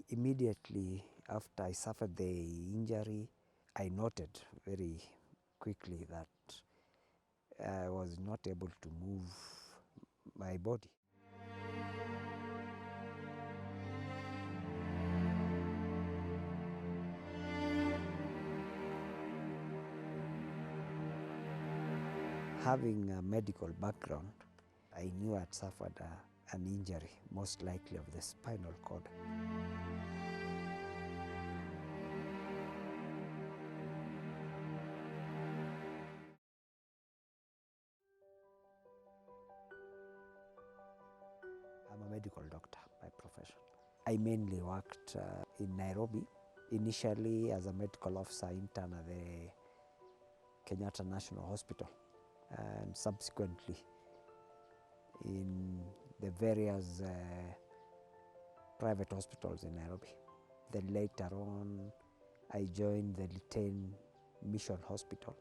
Immediately after I suffered the injury, I noted very quickly that I was not able to move my body. Having a medical background, I knew I'd suffered an injury, most likely of the spinal cord. I'm a medical doctor by profession. I mainly worked in Nairobi, initially as a medical officer intern at the Kenyatta National Hospital, and subsequently in the various private hospitals in Nairobi. Then later on, I joined the Litein Mission Hospital.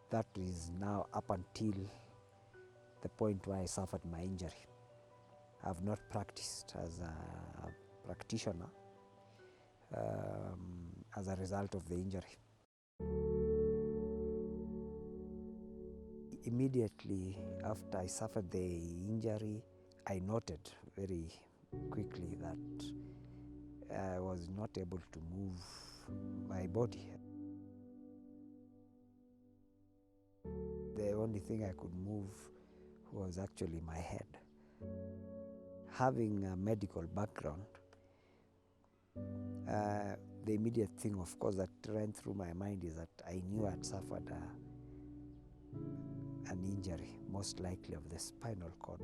That is now up until the point where I suffered my injury. I've not practiced as a practitioner as a result of the injury. Immediately after I suffered the injury, I noted very quickly that I was not able to move my body. The only thing I could move was actually my head. Having a medical background, the immediate thing, of course, that ran through my mind is that I knew I'd suffered an injury, most likely of the spinal cord.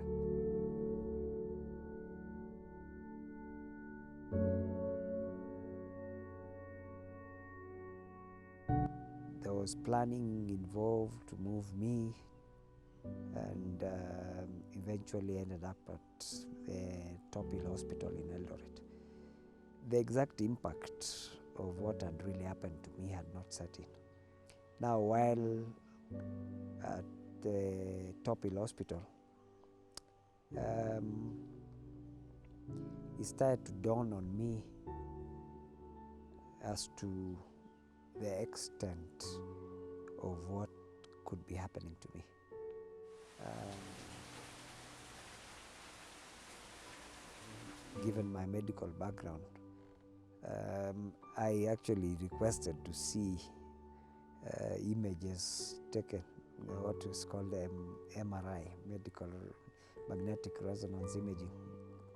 There was planning involved to move me, and eventually ended up at the Top Hill Hospital in Eldoret. The exact impact of what had really happened to me had not set in. Now, while at the Top Hill Hospital, it started to dawn on me as to the extent of what could be happening to me. Given my medical background, I actually requested to see images taken, what is called MRI, medical magnetic resonance imaging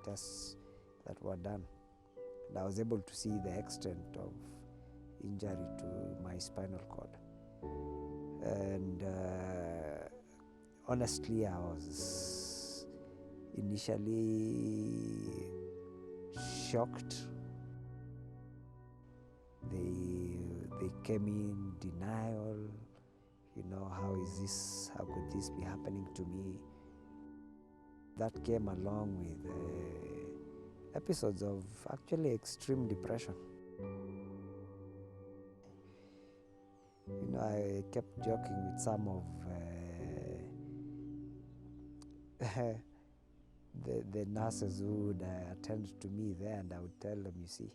tests that were done. And I was able to see the extent of injury to my spinal cord. And honestly, I was initially shocked. They came in denial, how could this be happening to me? That came along with episodes of actually extreme depression. I kept joking with some of the nurses who would attend to me there, and I would tell them, you see,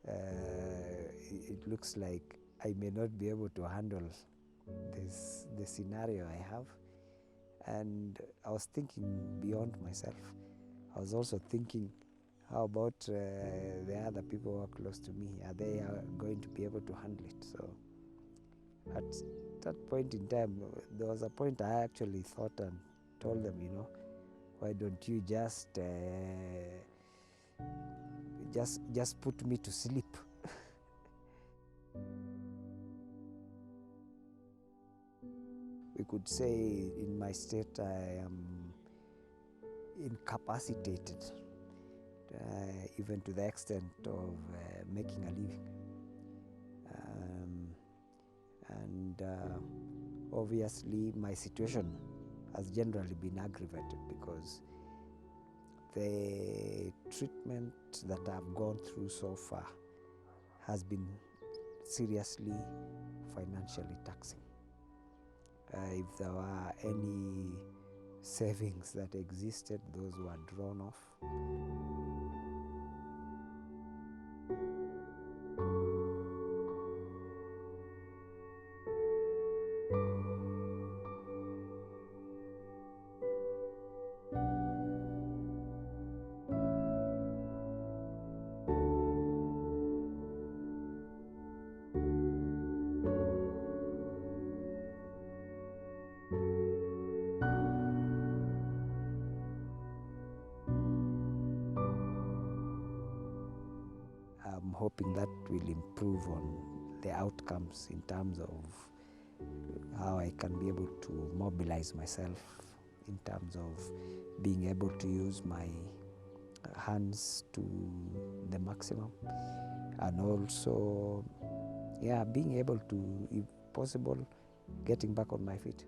it looks like I may not be able to handle the scenario I have. And I was thinking beyond myself. I was also thinking, how about the other people who are close to me? Are they going to be able to handle it? So at that point in time, there was a point I actually thought and told them, why don't you just put me to sleep? We could say in my state I am incapacitated, even to the extent of making a living. And obviously my situation has generally been aggravated because the treatment that I've gone through so far has been seriously financially taxing. If there were any savings that existed, those were drawn off. I'm hoping that will improve on the outcomes in terms of how I can be able to mobilize myself in terms of being able to use my hands to the maximum, and also being able to, if possible, getting back on my feet.